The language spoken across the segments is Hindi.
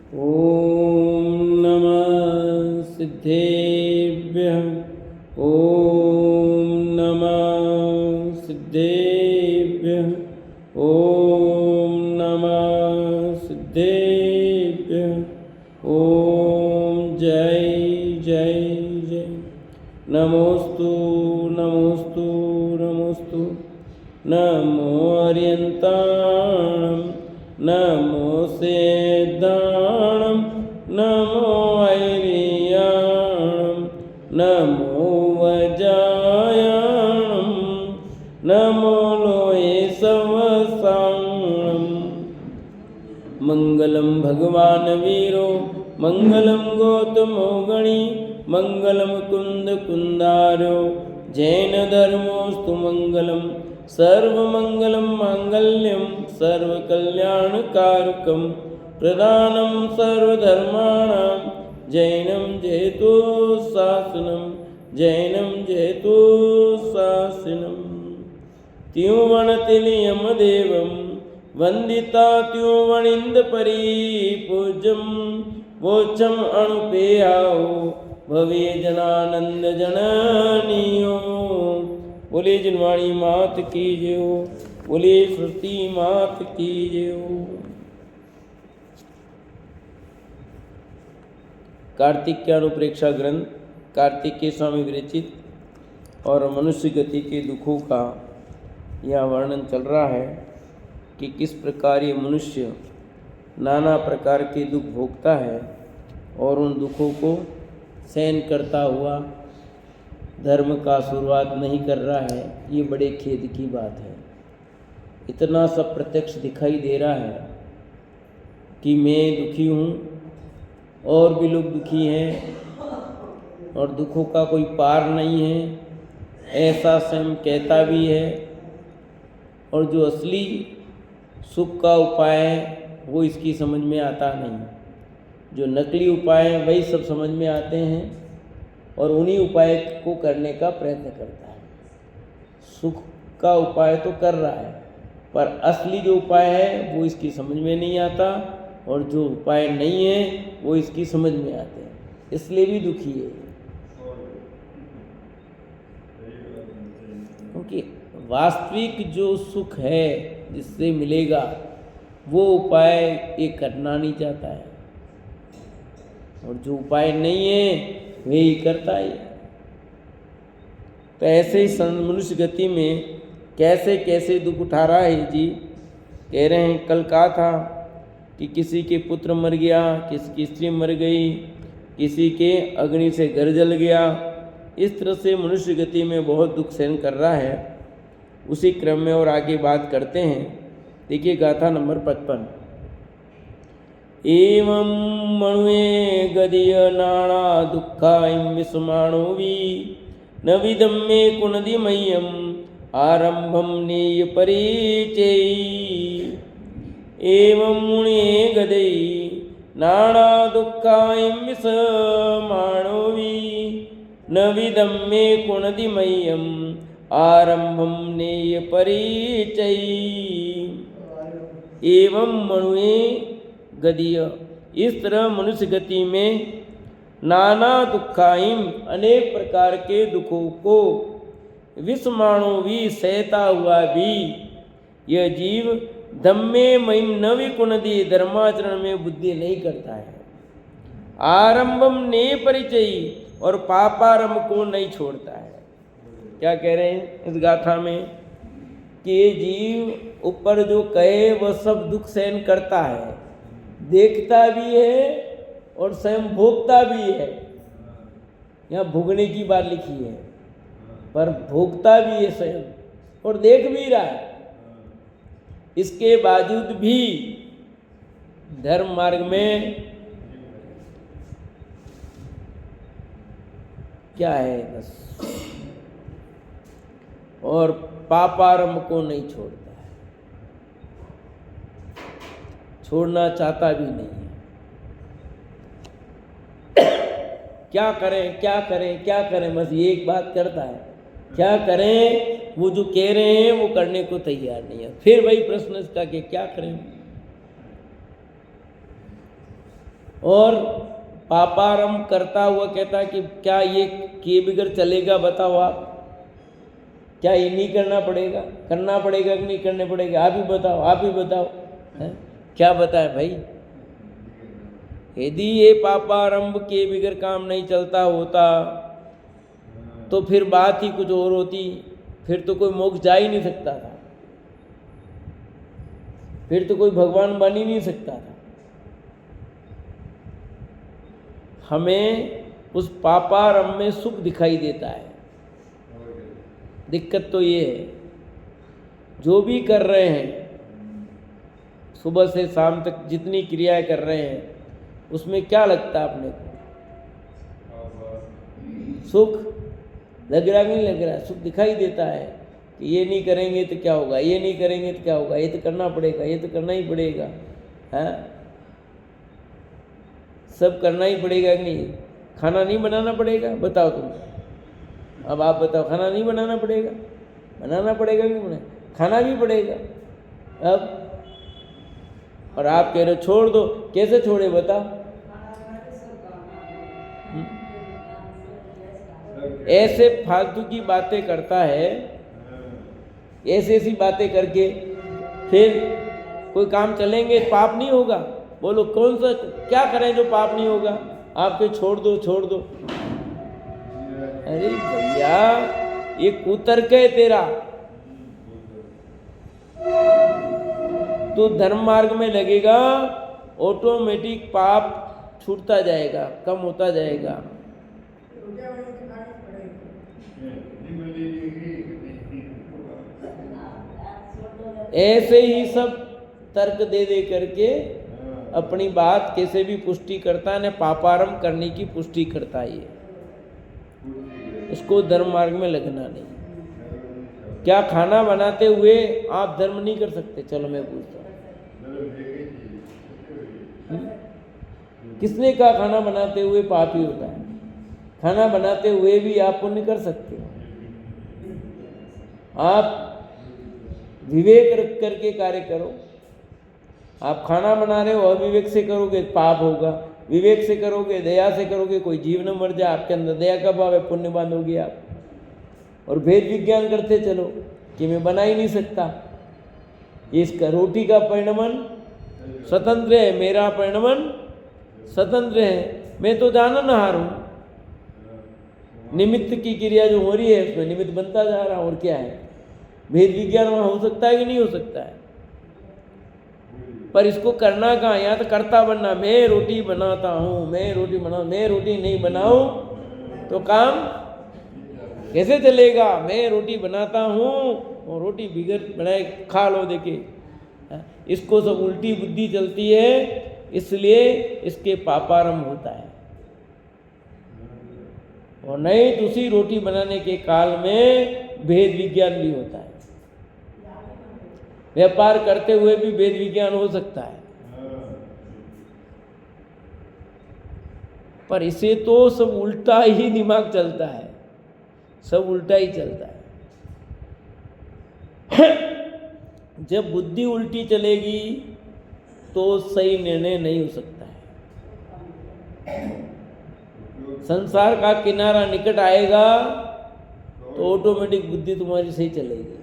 ॐ नमः सिद्धेभ्यः। ॐ नमः सिद्धेभ्यः। ॐ नमः सिद्धेभ्यः। ॐ जय जय जय। नमोस्तु नमोस्तु नमोस्तु। नमो अर्यन्ताणं नमो सेद्धाणं नमो ऐरियाणं नमो वजायाणं नमो लोये सवसाणं। मंगलम भगवान वीरो मंगलम गौतमो गणी मंगलम कुंद कुंदारो जैन धर्मोस्तु मंगलम सर्वमंगलम मांगल्यम सर्वकल्याणकारकम प्रदानं सर्वधर्माणां जैनं जयतु शासनं जैनं जयतु शासनं। त्युवणतिलियम देवं वंदिता त्युवणिंद परिपूज्यं वोचम अणुपेयाओ भवे जनानंद जननियो। बोले जिनवाणी मात की जय हो। बोले सरस्वती मात की जय हो। कार्तिकेयानुप्रेक्षा ग्रंथ कार्तिकेय स्वामी विरचित और मनुष्य गति के दुखों का यह वर्णन चल रहा है कि किस प्रकार ये मनुष्य नाना प्रकार के दुख भोगता है और उन दुखों को सहन करता हुआ धर्म का शुरुआत नहीं कर रहा है। ये बड़े खेद की बात है। इतना सब प्रत्यक्ष दिखाई दे रहा है कि मैं दुखी हूँ और भी लोग दुखी हैं और दुखों का कोई पार नहीं है, ऐसा स्वयं कहता भी है। और जो असली सुख का उपाय है वो इसकी समझ में आता नहीं। जो नकली उपाय हैं वही सब समझ में आते हैं और उन्हीं उपाय को करने का प्रयत्न करता है। सुख का उपाय तो कर रहा है पर असली जो उपाय है वो इसकी समझ में नहीं आता और जो उपाय नहीं है वो इसकी समझ में आते हैं, इसलिए भी दुखी है। क्योंकि वास्तविक जो सुख है जिससे मिलेगा वो उपाय ये करना नहीं चाहता है और जो उपाय नहीं है वही करता है। तो ऐसे ही मनुष्य गति में कैसे कैसे दुख उठा रहा है जी। कह रहे हैं कल कहा था कि किसी के पुत्र मर गया, किसी की स्त्री मर गई, किसी के अग्नि से घर जल गया। इस तरह से मनुष्य गति में बहुत दुख सहन कर रहा है। उसी क्रम में और आगे बात करते हैं। देखिए गाथा नंबर 55। एवं मणुए गदीय नाणा दुःखायं विस्माणोवि न विदं मे कुनदिमय्यम आरंभम नेय परिचयी। एवं मुणे गदई नाणा दुःखायं विस्माणोवि न विदं मे कुनदिमय्यम आरंभम नेय परिचयी। एवं मणुए गदीय, इस तरह मनुष्य गति में नाना दुखाइम अनेक प्रकार के दुखों को विस्माणो भी सहता हुआ भी यह जीव धम्मे महिम न विकुणदी धर्माचरण में बुद्धि नहीं करता है। आरंभम ने परिचय और पापारंभ को नहीं छोड़ता है। क्या कह रहे हैं इस गाथा में कि ये जीव ऊपर जो कहे वह सब दुख सहन करता है, देखता भी है और स्वयं भोगता भी है। यहाँ भोगने की बात लिखी है पर भोगता भी है स्वयं और देख भी रहा है। इसके बावजूद भी धर्म मार्ग में क्या है बस और पापारंभ को नहीं छोड़ता है, छोड़ना चाहता भी नहीं है। क्या करें क्या करें क्या करें, बस ये एक बात करता है क्या करें। वो जो कह रहे हैं वो करने को तैयार नहीं है। फिर वही प्रश्न इसका कि क्या करें। और पापारंभ करता हुआ कहता है कि क्या ये किए बगैर चलेगा? बताओ आप, क्या ये नहीं करना पड़ेगा? करना पड़ेगा कि नहीं करने पड़ेगा? आप ही बताओ, आप ही बताओ है? क्या बताए भाई? यदि ये पापारंभ के बगैर काम नहीं चलता होता तो फिर बात ही कुछ और होती। फिर तो कोई मोक्ष जा ही नहीं सकता था, फिर तो कोई भगवान बन ही नहीं सकता था। हमें उस पापारंभ में सुख दिखाई देता है। दिक्कत तो ये है, जो भी कर रहे हैं, सुबह से शाम तक जितनी क्रियाएं कर रहे हैं, उसमें क्या लगता है अपने को? सुख लग रहा नहीं लग रहा? सुख दिखाई देता है कि ये नहीं करेंगे तो क्या होगा, ये नहीं करेंगे तो क्या होगा, ये तो करना पड़ेगा, ये तो करना ही पड़ेगा है, सब करना ही पड़ेगा कि नहीं? खाना नहीं बनाना पड़ेगा? बताओ तुम, अब आप बताओ, खाना नहीं बनाना पड़ेगा? बनाना पड़ेगा कि नहीं बनाना? खाना भी पड़ेगा। अब और आप कह रहे हो छोड़ दो, कैसे छोड़े बताओ? ऐसे फालतू की बातें करता है, ऐसी ऐसी बातें करके फिर कोई काम चलेंगे? पाप नहीं होगा? बोलो कौन सा क्या करें जो पाप नहीं होगा? आपके छोड़ दो छोड़ दो। अरे भैया ये कुतर्क है तेरा। तो धर्म मार्ग में लगेगा, ऑटोमेटिक पाप छूटता जाएगा, कम होता जाएगा। ऐसे ही सब तर्क दे दे करके अपनी बात कैसे भी पुष्टि करता है, पापारंभ करने की पुष्टि करता है। ये इसको धर्म मार्ग में लगना नहीं। क्या खाना बनाते हुए आप धर्म नहीं कर सकते? चलो मैं पूछता हूँ, किसने कहा खाना बनाते हुए पाप ही होता है? खाना बनाते हुए भी आप पुण्य कर सकते हो। आप विवेक रख करके कार्य करो। आप खाना बना रहे हो, अविवेक से करोगे पाप होगा, विवेक से करोगे, दया से करोगे, कोई जीव न मर जाए, आपके अंदर दया का भाव है, पुण्य बांधोगे आप। और भेद विज्ञान करते चलो कि मैं बना ही नहीं सकता, इसका रोटी का परिणमन स्वतंत्र है, मेरा परिणमन स्वतंत्र है, मैं तो जाननहार हूँ। निमित्त की क्रिया जो हो रही है उसमें निमित्त बनता जा रहा, और क्या है? भेद विज्ञान वहाँ हो सकता है कि नहीं हो सकता है? पर इसको करना कहाँ? यहाँ तो कर्ता बनना, मैं रोटी बनाता हूँ, मैं रोटी बनाऊँ, मैं रोटी नहीं बनाऊँ तो काम कैसे चलेगा? मैं रोटी बनाता हूँ और रोटी बिगड़ बनाए खा लो। देखिए इसको सब उल्टी बुद्धि चलती है, इसलिए इसके पापारंभ होता है। और नहीं तो उसी रोटी बनाने के काल में भेद विज्ञान भी होता है। व्यापार करते हुए भी भेद विज्ञान हो सकता है। पर इसे तो सब उल्टा ही दिमाग चलता है, सब उल्टा ही चलता है। जब बुद्धि उल्टी चलेगी तो सही निर्णय नहीं हो सकता है। संसार का किनारा निकट आएगा तो ऑटोमेटिक बुद्धि तुम्हारी सही चलेगी।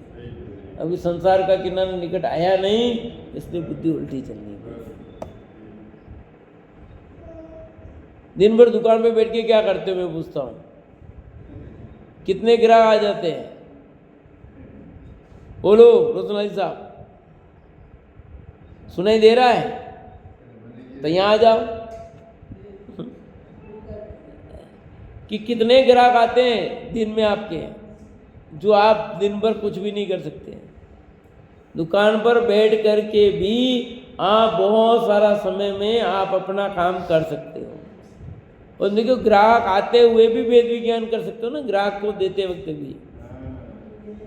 अभी संसार का किनारा निकट आया नहीं, इसलिए बुद्धि उल्टी चलनी है। दिन भर दुकान पे बैठ के क्या करते हो? मैं पूछता हूँ, कितने ग्राहक आ जाते हैं? बोलो रोशनलाल साहब, सुनाई दे रहा है? तो यहाँ आ जाओ कि कितने ग्राहक आते हैं दिन में आपके, जो आप दिन भर कुछ भी नहीं कर सकते। दुकान पर बैठ कर के भी आप बहुत सारा समय में आप अपना काम कर सकते हो। और देखो ग्राहक आते हुए भी वेद विज्ञान कर सकते हो ना, ग्राहक को देते वक्त भी,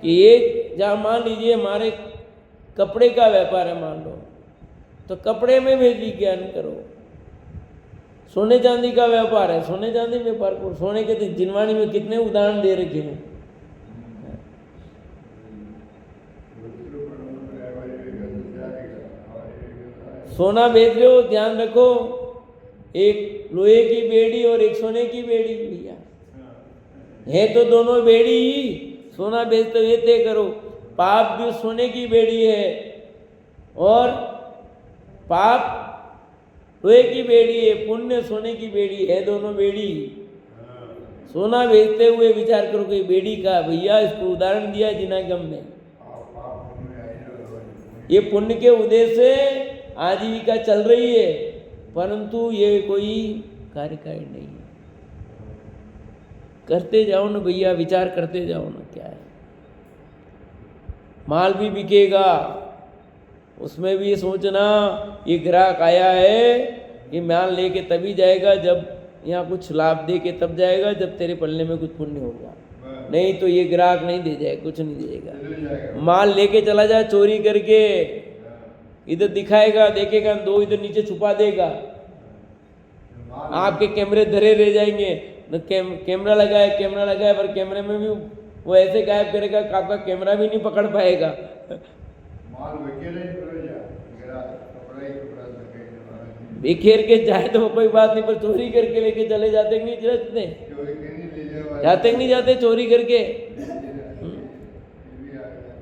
कि ये जहाँ मान लीजिए हमारे कपड़े का व्यापार है मान लो, तो कपड़े में वेद विज्ञान करो। सोने चांदी का व्यापार है, सोने चांदी व्यापार करो। सोने के तो जिनवानी में कितने उदाहरण दे रखे हैं। सोना बेच रहे हो, ध्यान रखो एक लोहे की बेड़ी और एक सोने की बेड़ी भैया, है तो दोनों बेड़ी ही। सोना बेचते हुए तय करो, पाप भी सोने की बेड़ी है और पाप लोहे की बेड़ी है, पुण्य सोने की बेड़ी है, दोनों बेड़ी। सोना बेचते हुए विचार करो कि बेड़ी का, भैया इसको उदाहरण दिया जिनागम ने। ये पुण्य के उदय से आजीविका चल रही है, परंतु ये कोई कार्यकारी नहीं है। करते जाओ ना भैया, विचार करते जाओ ना, क्या है। माल भी बिकेगा, उसमें भी सोचना ये ग्राहक आया है, ये माल लेके तभी जाएगा जब यहाँ कुछ लाभ दे के तब जाएगा, जब तेरे पल्ले में कुछ पुण्य होगा, नहीं तो ये ग्राहक नहीं दे जाएगा, कुछ नहीं देगा। माल लेके चला जाए चोरी करके, इधर दिखाएगा, देखेगा दो, इधर नीचे छुपा देगा, आपके कैमरे धरे रह जाएंगे। कैमरा लगाए पर कैमरे में भी वो ऐसे गायब करेगा कि आपका कैमरा भी नहीं पकड़ पाएगा। बिखेर के जाए तो कोई बात नहीं, पर चोरी करके लेके चले जाते नहीं जाते नहीं जाते चोरी करके।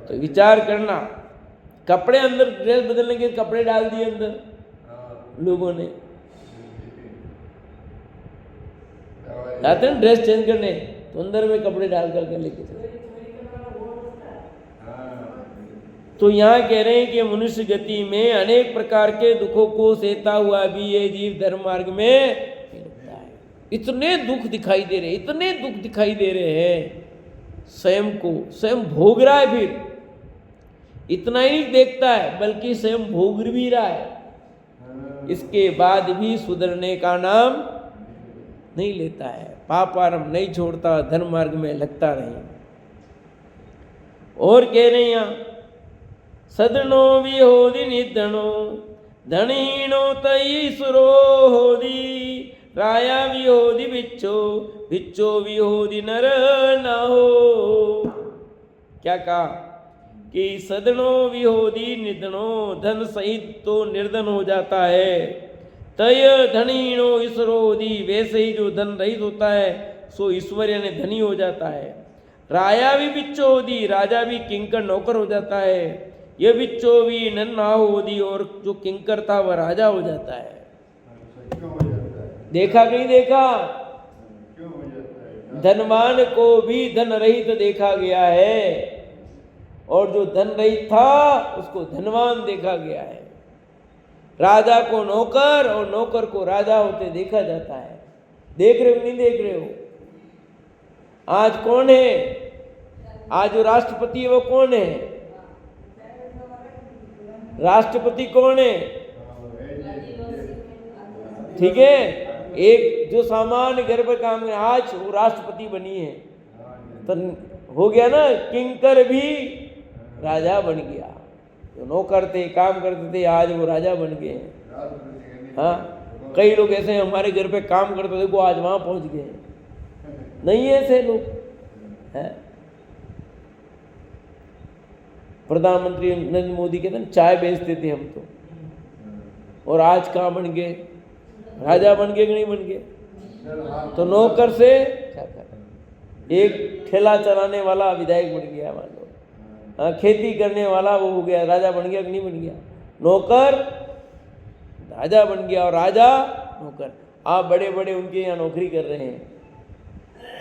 तो विचार करना, कपड़े अंदर, ड्रेस बदलने के कपड़े डाल दिए अंदर लोगों ने, जाते हैं ड्रेस चेंज करने तो अंदर में कपड़े डाल करके लेके चले। तो यहाँ कह रहे हैं कि मनुष्य गति में अनेक प्रकार के दुखों को सहता हुआ भी ये जीव धर्म मार्ग में लगता है। इतने दुख दिखाई दे रहे, इतने दुख दिखाई दे रहे हैं, स्वयं को स्वयं भोग रहा है, फिर इतना ही नहीं देखता है बल्कि स्वयं भोग भी रहा है, इसके बाद भी सुधरने का नाम नहीं लेता है, पापारम नहीं छोड़ता, धर्म मार्ग में लगता नहीं। और कह रहे हैं यहाँ, सदनो विहोदी निधनो धनीनो तईसुरो होदी, राया विहोदी बिच्छो बिच्छो विहोदी नर न हो। क्या कहा कि सदनो विहोदी निधनो, धन सहित तो निर्धन हो जाता है, तय धनीनो ईश्वरोदी, वैसे ही जो धन रहित होता है सो ईश्वर यानी धनी हो जाता है। राया भी बिच्छोदी, राजा भी किंकर नौकर हो जाता है। ये बिच्छो भी नन्ना होदी, और जो किंकर था वह राजा हो जाता है। देखा कि नहीं देखा? धनवान को भी धन रहित देखा गया है, और जो धन रहित था उसको धनवान देखा गया है। राजा को नौकर और नौकर को राजा होते देखा जाता है। देख रहे हो नहीं देख रहे हो? आज कौन है? आज जो राष्ट्रपति है वो कौन है? राष्ट्रपति कौन है? ठीक है, एक जो सामान्य घर पर काम है आज वो राष्ट्रपति बनी है, तो हो गया ना, किंकर भी राजा बन गया। जो नौकर थे, काम करते थे, आज वो राजा बन गए हैं। हाँ, कई लोग ऐसे हमारे घर पे काम करते थे, वो आज वहां पहुंच गए। नहीं है ऐसे लोग हैं। प्रधानमंत्री नरेंद्र मोदी कहते हैं चाय बेचते थे हम तो, और आज कहाँ बन गए? राजा बन गए कि नहीं बन गए? तो नौकर से क्या कर, एक ठेला चलाने वाला विधायक बन गया मान लो, खेती करने वाला वो हो गया, राजा बन गया कि नहीं बन गया? नौकर राजा बन गया और राजा नौकर। आप बड़े बड़े उनके यहाँ नौकरी कर रहे हैं।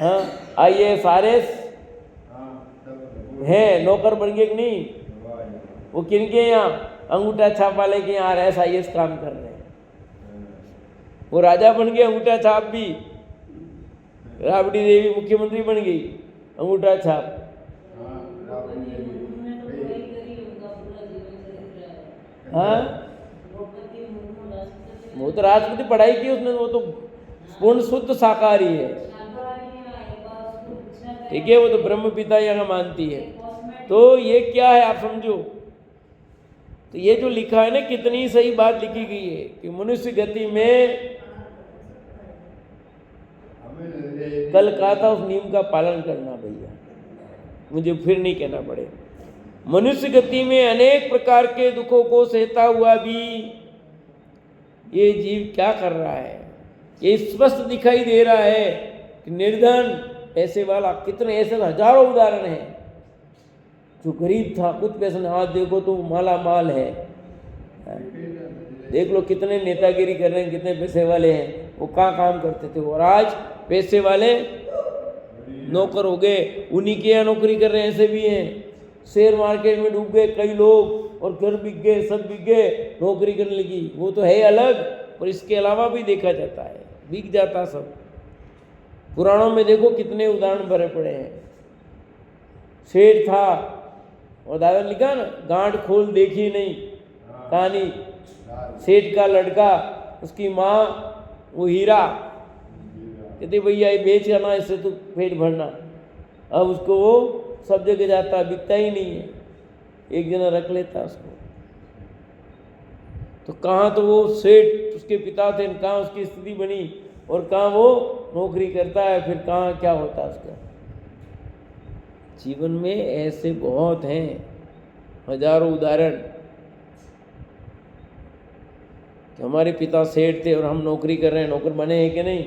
हाँ, आइए सारे हैं, नौकर बन गए कि नहीं? वो किनके यहाँ? अंगूठा छाप वाले के यहाँ RSIS काम कर रहे हैं, वो राजा बन गए। अंगूठा छाप भी, राबड़ी देवी मुख्यमंत्री बन गई, अंगूठा छाप। हाँ, वो तो राष्ट्रपति पढ़ाई की उसने, वो तो पूर्ण शुद्ध शाकाहारी है। ठीक है, वो तो ब्रह्म पिता यहाँ मानती है। तो ये क्या है आप समझो। तो ये जो लिखा है ना, कितनी सही बात लिखी गई है कि मनुष्य गति में, कल कहा था उस नियम का पालन करना भैया, मुझे फिर नहीं कहना पड़े। मनुष्य गति में अनेक प्रकार के दुखों को सहता हुआ भी ये जीव क्या कर रहा है? ये स्पष्ट दिखाई दे रहा है कि निर्धन पैसे वाला, कितने ऐसे हजारों उदाहरण हैं। जो गरीब था कुछ पैसे नहीं, आज देखो तो माला माल है। देख लो कितने नेतागिरी कर रहे हैं, कितने पैसे वाले हैं। वो कहाँ काम करते थे और आज पैसे वाले नौकर हो गए, उन्हीं के यहाँ नौकरी कर रहे हैं। ऐसे भी हैं, शेयर मार्केट में डूब गए कई लोग और घर बिक गए, सब बिक गए, नौकरी करने लगी। वो तो है अलग, और इसके अलावा भी देखा जाता है, बिक जाता सब। पुराणों में देखो कितने उदाहरण भरे पड़े हैं। सेठ था और दादा ने लिखा ना, गांठ खोल देखी नहीं कहानी। सेठ का लड़का, उसकी माँ वो हीरा, कहते भैया ये बेच करना, इससे तो पेट भरना। अब उसको वो सब जगह जाता, बिकता ही नहीं है, एक जना रख लेता उसको। तो कहाँ तो वो सेठ उसके पिता थे, कहाँ उसकी स्थिति बनी, और कहाँ वो नौकरी करता है, फिर कहाँ क्या होता है उसका। जीवन में ऐसे बहुत हैं, हजारों उदाहरण कि हमारे पिता सेठ थे और हम नौकरी कर रहे हैं, नौकर बने हैं कि नहीं।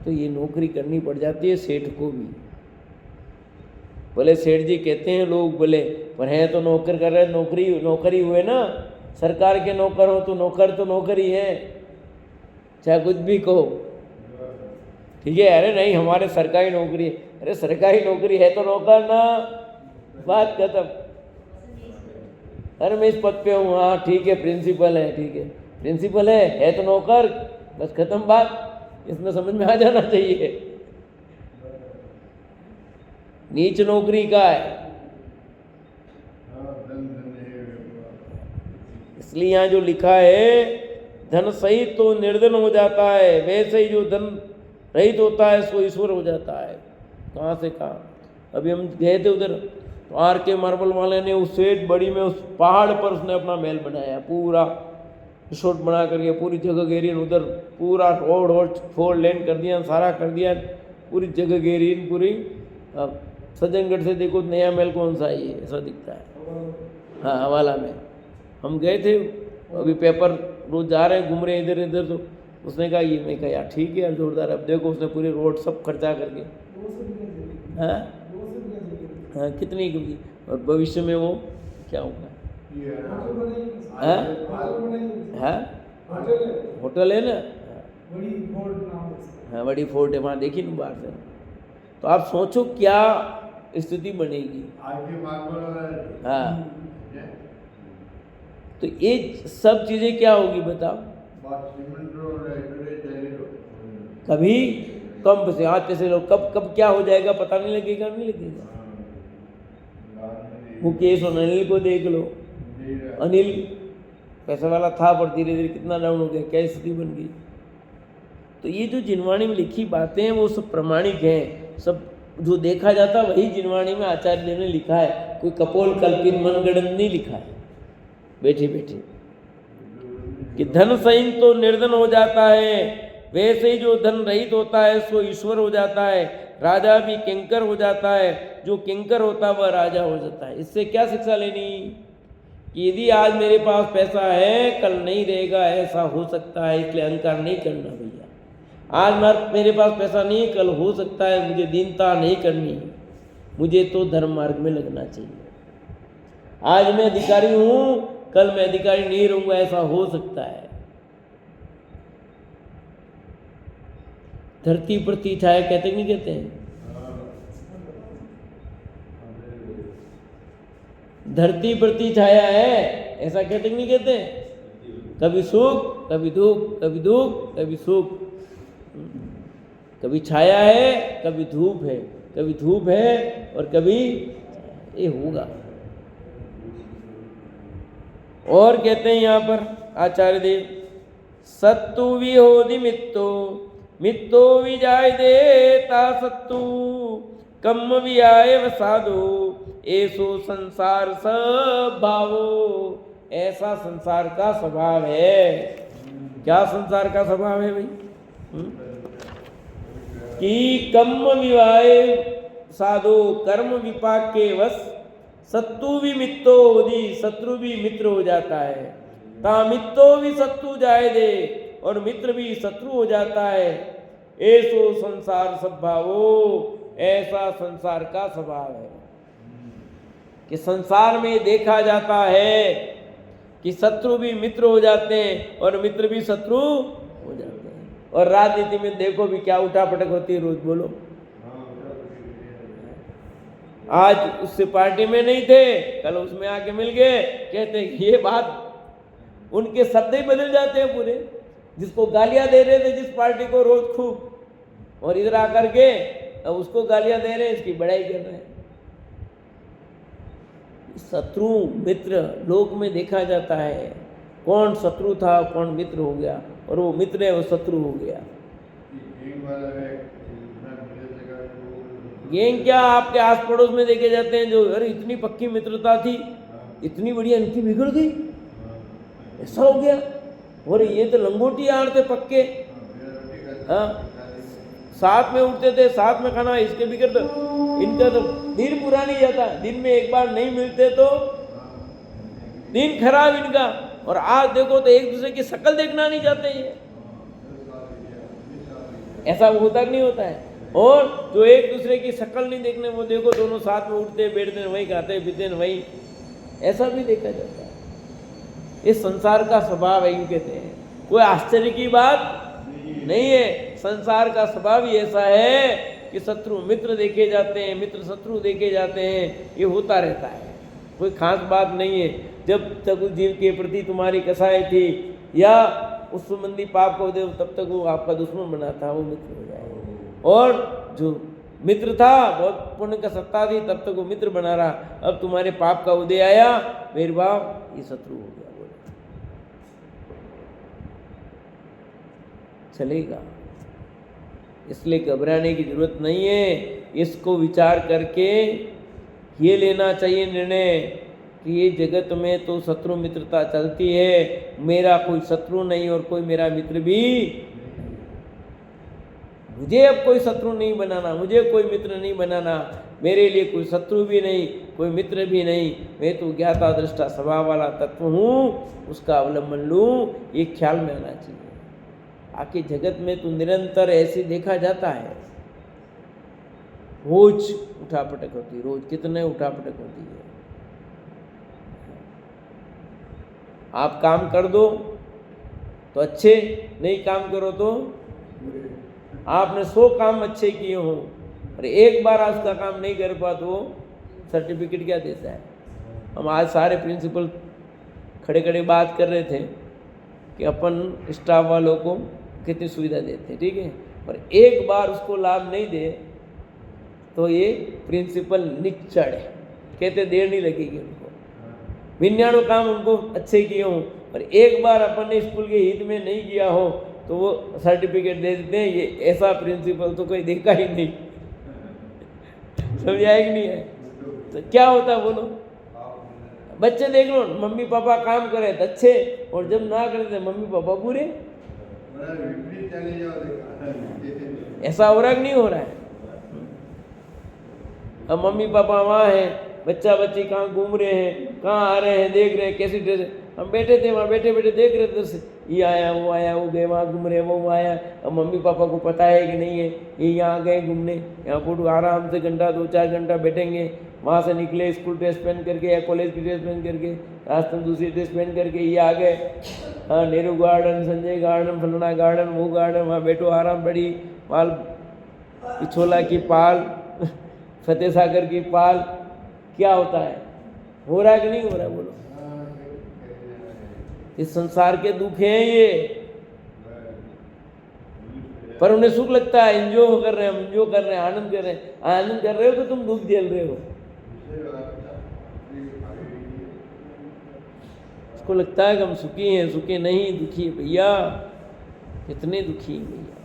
तो ये नौकरी करनी पड़ जाती है सेठ को भी। बोले सेठ जी कहते हैं लोग, बोले पर है तो नौकर कर रहे, नौकरी हुए ना, सरकार के नौकर हो तो नौकर ही है, चाहे कुछ भी कहो। ठीक है, अरे नहीं हमारे सरकारी नौकरी है। अरे सरकारी नौकरी है तो नौकर ना, बात खत्म। अरे मैं इस पद पे हूँ, हाँ ठीक है, प्रिंसिपल है, ठीक है प्रिंसिपल है तो नौकर, बस खत्म बात। इसमें समझ में आ जाना चाहिए, नीच नौकरी का है। इसलिए यहाँ जो लिखा है, धन सहित तो निर्धन हो जाता है, वैसे ही जो धन रहित होता है सो ईश्वर हो जाता है। कहाँ से कहाँ। अभी हम गए थे उधर, तो आर के मार्बल वाले ने उस सेठ बड़ी में, उस पहाड़ पर उसने अपना महल बनाया, पूरा रिसोर्ट बना करके, पूरी जगह घेरी, उधर पूरा रोड 4 लेन कर दिया, सारा कर दिया, पूरी जगह घेरी पूरी। अब सज्जनगढ़ से देखो नया महल कौन सा है, ये ऐसा दिखता है। हाँ, हवाला में हम गए थे, अभी पेपर रोज जा रहे हैं, घूम रहे हैं इधर इधर। तो उसने कहा ये, मैं कहा यार ठीक है यार जोरदार। अब देखो उसने पूरी रोड सब खर्चा करके, हाँ कितनी की, और भविष्य में वो क्या होगा। होटल है ना, हाँ बड़ी फोर्ट है, वहाँ देखी ना बाहर से। तो आप सोचो क्या स्थिति बनेगी। हाँ, तो ये सब चीजें क्या होगी बताओ। कभी कम पैसे, हाथ पैसे लोग, कब क्या हो जाएगा पता नहीं लगेगा, नहीं लगेगा। मुकेश और अनिल को देख लो, अनिल पैसे वाला था पर धीरे धीरे कितना डाउन हो गया, क्या स्थिति बन गई। तो ये जो जिनवाणी में लिखी बातें हैं वो सब प्रमाणिक हैं, सब जो देखा जाता वही जिनवाणी में आचार्य देव ने लिखा है, कोई कपोल कल्पित मनगढ़ंत नहीं लिखा है बैठे बैठे। कि धन सहित तो निर्धन हो जाता है, वैसे ही जो धन रहित होता है सो ईश्वर हो जाता है। राजा भी किंकर हो जाता है, जो किंकर होता है वह राजा हो जाता है। इससे क्या शिक्षा लेनी कि यदि आज मेरे पास पैसा है कल नहीं रहेगा, ऐसा हो सकता है, इसलिए अहंकार नहीं करना भैया। आज मेरे पास पैसा नहीं है, कल हो सकता है, मुझे दीनता नहीं करनी, मुझे तो धर्म मार्ग में लगना चाहिए। आज मैं अधिकारी हूँ, कल मैं अधिकारी नहीं रहूंगा, ऐसा हो सकता है। धरती पृथ्वी छाया कहते नहीं कहते हैं, धरती पृथ्वी छाया है, ऐसा कहते नहीं कहते। कभी सुख कभी दुख, कभी दुख कभी सुख, कभी छाया है कभी धूप है, कभी धूप है और कभी ये होगा। और कहते हैं यहाँ पर आचार्य देव, सत्तु विहोदि मित्तो, मित्तो विजाय देता सत्तु, कम वियाय वसादो, ऐसो संसार स्वभावो। ऐसा संसार का स्वभाव है। क्या संसार का स्वभाव है भाई? कि कम विवाय साधो, कर्म विपाक के वश, शत्रु भी मित्रो होदी, शत्रु भी मित्र हो जाता है। ता मित्रो भी शत्रु जाए दे, और मित्र भी शत्रु हो जाता है। ऐसो संसार स्वभावो, ऐसा संसार का स्वभाव है कि संसार में देखा जाता है कि शत्रु भी मित्र हो जाते हैं और मित्र भी शत्रु हो जाते हैं। और राजनीति में देखो भी क्या उठापटक होती है रोज, बोलो। आज उससे पार्टी में नहीं थे, कल उसमें आके मिल गए, कहते हैं ये बात, उनके शब्द ही बदल जाते हैं पूरे। जिसको गालियां दे रहे थे जिस पार्टी को रोज खूब, और इधर आकर के अब उसको गालियां दे रहे हैं, इसकी बड़ाई कर रहे हैं। शत्रु मित्र लोक में देखा जाता है, कौन शत्रु था कौन मित्र हो गया, और वो मित्र है वो शत्रु हो गया। गैंग क्या आपके आस पड़ोस में देखे जाते हैं, जो अरे इतनी पक्की मित्रता थी, इतनी बढ़िया, इनकी बिगड़ गई, ऐसा हो गया, और ये तो लंगोटी यार थे पक्के, हाँ साथ में उठते थे, साथ में खाना, इसके बिगड़ तो इनका तो दिन पूरा नहीं जाता, दिन में एक बार नहीं मिलते तो दिन खराब इनका। और आज देखो तो एक दूसरे की शक्ल देखना नहीं चाहते ये, ऐसा होता नहीं होता है। और जो एक दूसरे की शक्ल नहीं देखने, वो देखो दोनों साथ में उठते बैठते वही खाते पीते वही, ऐसा भी देखा जाता है। इस संसार का स्वभाव है, यूँ कहते हैं। कोई आश्चर्य की बात नहीं है, संसार का स्वभाव ही ऐसा है कि शत्रु मित्र देखे जाते हैं, मित्र शत्रु देखे जाते हैं, ये होता रहता है, कोई खास बात नहीं है। जब तक उस जीव के प्रति तुम्हारी कसाई थी या उस संबंधी पाप को दे, तब तक वो आपका दुश्मन बना था, वो मित्र हो जाएगा। और जो मित्र था, बहुत पुण्य का सत्ता थी, तब तक वो मित्र बना रहा, अब तुम्हारे पाप का उदय आया, मेरे बाप ये शत्रु हो गया, बोले चलेगा। इसलिए घबराने की जरूरत नहीं है, इसको विचार करके ये लेना चाहिए निर्णय कि ये जगत में तो शत्रु मित्रता चलती है, मेरा कोई शत्रु नहीं और कोई मेरा मित्र भी, मुझे अब कोई शत्रु नहीं बनाना, मुझे कोई मित्र नहीं बनाना, मेरे लिए कोई शत्रु भी नहीं कोई मित्र भी नहीं, मैं तो ज्ञाता दृष्टा स्वभाव वाला तत्व हूँ, उसका अवलंबन लूँ, ये ख्याल में आना चाहिए। आखिर जगत में तो निरंतर ऐसे देखा जाता है, रोज उठापटक होती है, रोज कितने उठापटक होती है। आप काम कर दो तो अच्छे, नहीं काम करो तो आपने 100 काम अच्छे किए हों और एक बार आप उसका काम नहीं कर पा तो सर्टिफिकेट क्या देता है। हम आज सारे प्रिंसिपल खड़े खड़े बात कर रहे थे कि अपन स्टाफ वालों को कितनी सुविधा देते हैं, ठीक है, और एक बार उसको लाभ नहीं दे तो ये प्रिंसिपल निचड़ है, कहते देर नहीं लगेगी उनको, 99 काम उनको अच्छे किए हों और एक बार अपन ने स्कूल के हित में नहीं किया हो तो वो सर्टिफिकेट दे देते हैं। ये ऐसा प्रिंसिपल तो कोई देखा ही नहीं, समझ आया कि नहीं है। तो क्या होता है बोलो, बच्चे देख लो, मम्मी पापा काम करे तो अच्छे और जब ना करे तो मम्मी पापा बुरे, ऐसा हो रहा है कि नहीं हो रहा है। अब मम्मी पापा वहाँ हैं, बच्चा बच्ची कहाँ घूम रहे हैं, कहाँ आ रहे हैं, देख रहे हैं कैसी ड्रेस, हम बैठे थे वहाँ बैठे बैठे देख रहे थे, से ये आया वो गए वहाँ घूम रहे, वो आया। अब मम्मी पापा को पता है कि नहीं है, ये यहाँ गए घूमने, यहाँ फोटो आराम से घंटा 2-4 घंटा बैठेंगे, वहाँ से निकले स्कूल ड्रेस पहन करके या कॉलेज की ड्रेस पहन करके, रास्ते में दूसरी ड्रेस पहन करके ये आ गए, हाँ नेहरू गार्डन, संजय गार्डन, फलाना गार्डन, वो गार्डन, वहाँ बैठो आराम, बड़ी पाल, पिछोला की पाल, फतेह सागर की पाल, क्या होता है, हो रहा है कि नहीं हो रहा है बोलो। इस संसार के दुख हैं ये, पर उन्हें सुख लगता है, एंजॉय कर रहे हैं, हम एंजॉय कर रहे हैं, आनंद कर रहे हैं। आनंद कर रहे हो कि तुम दुख झेल रहे हो। उसको लगता है कि हम सुखी हैं, सुखी नहीं, दुखी है भैया, कितने दुखी हैं भैया।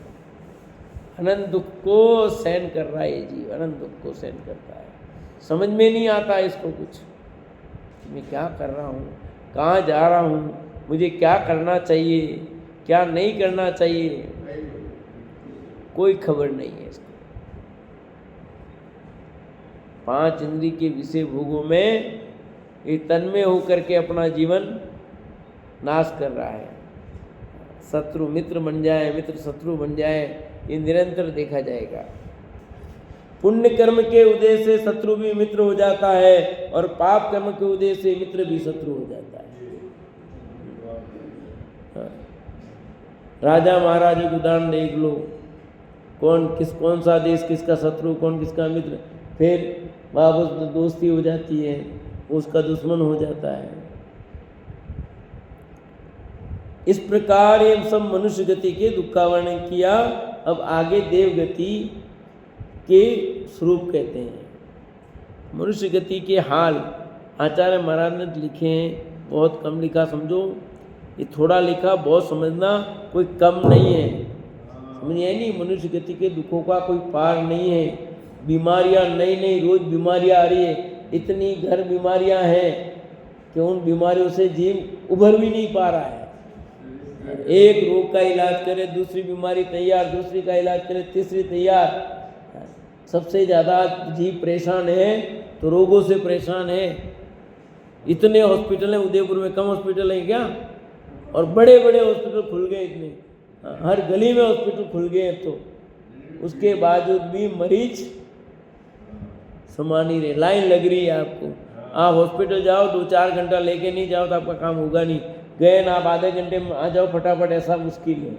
अनंत दुख को सहन कर रहा है ये जीव, अनंत दुख को सहन करता है। समझ में नहीं आता इसको कुछ, मैं क्या कर रहा हूँ, कहाँ जा रहा हूँ, मुझे क्या करना चाहिए, क्या नहीं करना चाहिए, कोई खबर नहीं है इसको। 5 इंद्रिय के विषय भोगों में ये तन्मय होकर के अपना जीवन नाश कर रहा है। शत्रु मित्र बन जाए, मित्र शत्रु बन जाए, ये निरंतर देखा जाएगा। पुण्य कर्म के उदय से शत्रु भी मित्र हो जाता है और पाप कर्म के उदय से मित्र भी शत्रु हो जाता है। राजा महाराजा के उदाहरण देख लो, कौन सा देश किसका शत्रु, कौन किसका मित्र, फिर वापस दोस्ती हो जाती है, उसका दुश्मन हो जाता है। इस प्रकार ये सब मनुष्य गति के दुख का वर्णन किया। अब आगे देव गति के स्वरूप कहते हैं। मनुष्य गति के हाल आचार्य महाराज ने लिखे हैं, बहुत कम लिखा समझो, ये थोड़ा लिखा, बहुत समझना, कोई कम नहीं है, समझिए नहीं। मनुष्य गति के दुखों का कोई पार नहीं है। बीमारियां नई नई रोज बीमारियां आ रही है, इतनी घर बीमारियां हैं कि उन बीमारियों से जीव उभर भी नहीं पा रहा है। एक रोग का इलाज करे, दूसरी बीमारी तैयार, दूसरी का इलाज करे, तीसरी तैयार। सबसे ज़्यादा जीव परेशान है तो रोगों से परेशान है। इतने हॉस्पिटल हैं, उदयपुर में कम हॉस्पिटल है क्या? और बड़े बड़े हॉस्पिटल खुल गए इतने, हर गली में हॉस्पिटल खुल गए हैं। तो उसके बावजूद भी मरीज समा नहीं रहे, लाइन लग रही है आपको। आप हॉस्पिटल जाओ, 2-4 घंटा लेके नहीं जाओ तो आपका काम होगा नहीं। गए ना, आप आधे घंटे में आ जाओ फटाफट, ऐसा मुश्किल है।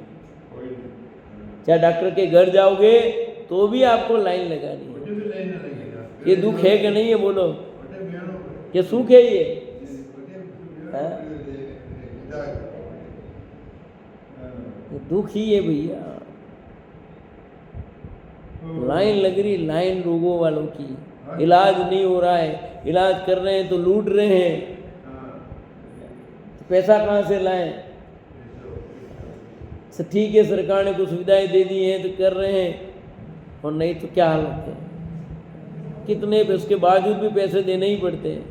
चाहे डॉक्टर के घर जाओगे तो भी आपको लाइन लगानी है। ये दुख है कि नहीं है? बोलो, ये सुख है ये? दुख ही है भैया। लाइन लग रही, लाइन रोगों वालों की, इलाज नहीं हो रहा है। इलाज कर रहे हैं तो लूट रहे हैं, तो पैसा कहाँ से लाएं? ठीक है, सरकार ने कुछ सुविधाएं दे दी हैं तो कर रहे हैं, और नहीं तो क्या हालत है। कितने उसके बावजूद भी पैसे देने ही पड़ते हैं।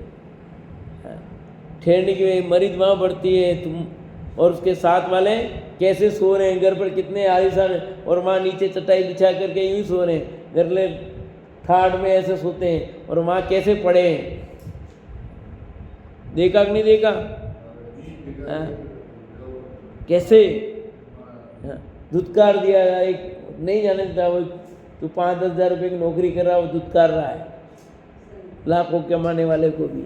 ठहरने की मरीज वहाँ बढ़ती है, तुम और उसके साथ वाले कैसे सो रहे हैं घर पर, कितने आलिशान, और वहाँ नीचे चटाई बिछा करके यूँ सो रहे हैं। घर ले ठाड़ में ऐसे सोते हैं, और वहाँ कैसे पड़े हैं। देखा कि नहीं देखा? कैसे धुतकार दिया। एक नहीं जाने देता, वो तो 5-10 हज़ार रुपये की नौकरी कर रहा है, वो धुतकार रहा है लाखों कमाने वाले को भी।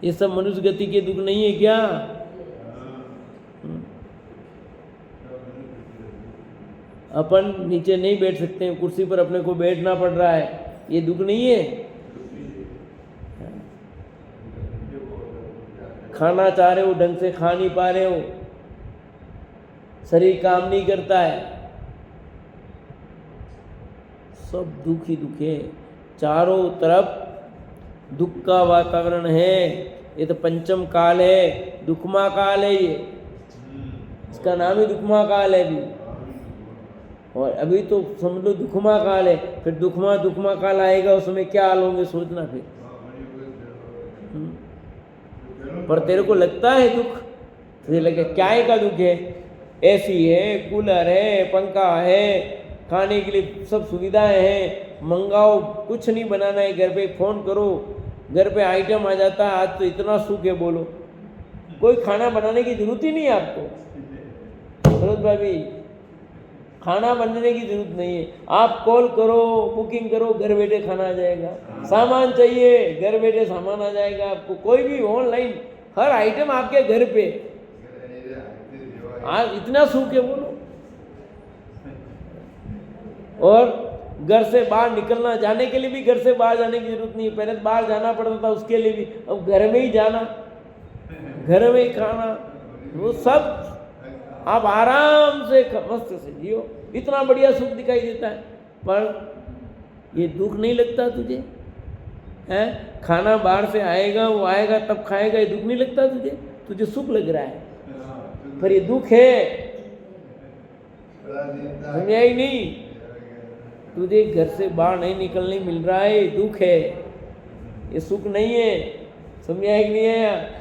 ये सब मनुष्य गति के दुख नहीं है क्या? अपन नीचे नहीं बैठ सकते हैं, कुर्सी पर अपने को बैठना पड़ रहा है, ये दुख नहीं है? खाना चाह रहे हो, ढंग से खा नहीं पा रहे हो, शरीर काम नहीं करता है, सब दुख ही दुख है। चारों तरफ दुख का वातावरण है। ये तो पंचम काल है, दुखमा काल है ये, इसका नाम ही दुखमा काल है भी। और अभी तो समझ लो दुखमा काल है, फिर दुखमा काल आएगा, उसमें क्या हाल होंगे सोचना फिर। पर तेरे को लगता है दुख, तुझे लगे क्या का दुख है? एसी है, कूलर है, पंखा है, खाने के लिए सब सुविधाएं हैं, मंगाओ, कुछ नहीं बनाना है, घर पे फ़ोन करो, घर पे आइटम आ जाता है। आज तो इतना सुख है, बोलो कोई खाना बनाने की जरूरत ही नहीं है आपको। सरोज भाभी, खाना बनाने की जरूरत नहीं है, आप कॉल करो, बुकिंग करो, घर बैठे खाना आ जाएगा। सामान चाहिए, घर बैठे सामान आ जाएगा आपको, कोई भी ऑनलाइन, हर आइटम आपके घर पे। आज इतना सुख है, बोलो। और घर से बाहर निकलना, जाने के लिए भी घर से बाहर जाने की जरूरत नहीं है। पहले बाहर जाना पड़ता था, उसके लिए भी अब घर में ही जाना, घर में ही खाना, वो सब आप आराम से मस्त से जियो, इतना बढ़िया सुख दिखाई देता है। पर ये दुख नहीं लगता तुझे? है खाना बाहर से आएगा, वो आएगा तब खाएगा, ये दुख नहीं लगता तुझे? तुझे सुख लग रहा है, पर ये दुख है, समझा ही नहीं? तुझे घर से बाहर नहीं निकलने मिल रहा है, ये दुख है, ये सुख नहीं है। समझा ही नहीं है?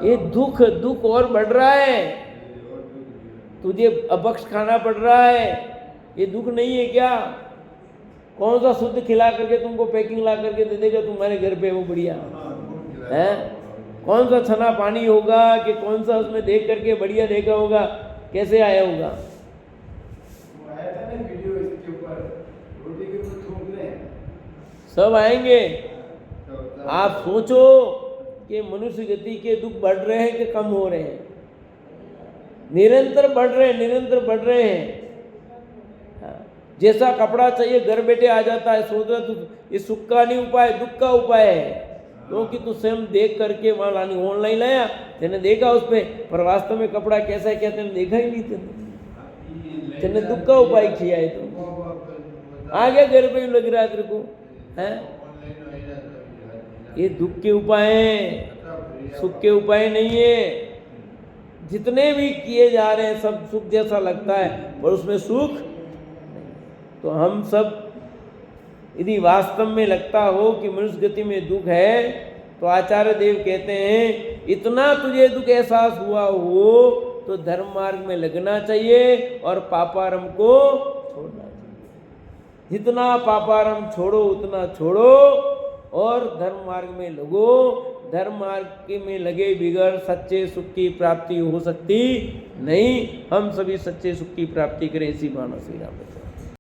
ये दुख और बढ़ रहा है, तुझे अभक्ष खाना पड़ रहा है, ये दुख नहीं है क्या? कौन सा शुद्ध खिला करके तुमको पैकिंग ला करके दे देगा तुम्हारे घर पे, वो बढ़िया है? कौन सा छना पानी होगा कि कौन सा उसमें देख करके बढ़िया देखा होगा, कैसे आया होगा? आया था ना वीडियो इसके ऊपर, रोटी के ऊपर थूक रहे हैं। सब आएंगे। आप सोचो कि मनुष्य गति के दुख बढ़ रहे हैं कि कम हो रहे हैं? निरंतर बढ़ रहे हैं, निरंतर बढ़ रहे हैं। जैसा कपड़ा चाहिए घर बैठे आ जाता है। सोच रहा तू ये सुख का नहीं उपाय, दुख का उपाय है, क्योंकि तू स्वयं देख करके वहां लानी। ऑनलाइन लाया, तेने देखा उस पर वास्तव में कपड़ा कैसा है क्या तेने देखा ही नहीं। तेने दुख का उपाय किया है। तो आ गया घर पे लग रहा है तेरे को है? ये दुख के उपाय हैं, सुख के उपाय नहीं है। जितने भी किए जा रहे हैं सब सुख जैसा लगता है, पर उसमें सुख। तो हम सब यदि वास्तव में लगता हो कि मनुष्य गति में दुख है, तो आचार्य देव कहते हैं इतना तुझे दुख एहसास हुआ हो तो धर्म मार्ग में लगना चाहिए और पापारम को छोड़ना चाहिए। जितना पापारम छोड़ो उतना छोड़ो और धर्म मार्ग में लगो। धर्म मार्ग में लगे बिगड़ सच्चे सुख की प्राप्ति हो सकती नहीं। हम सभी सच्चे सुख की प्राप्ति करें, इसी भावना श्री राम।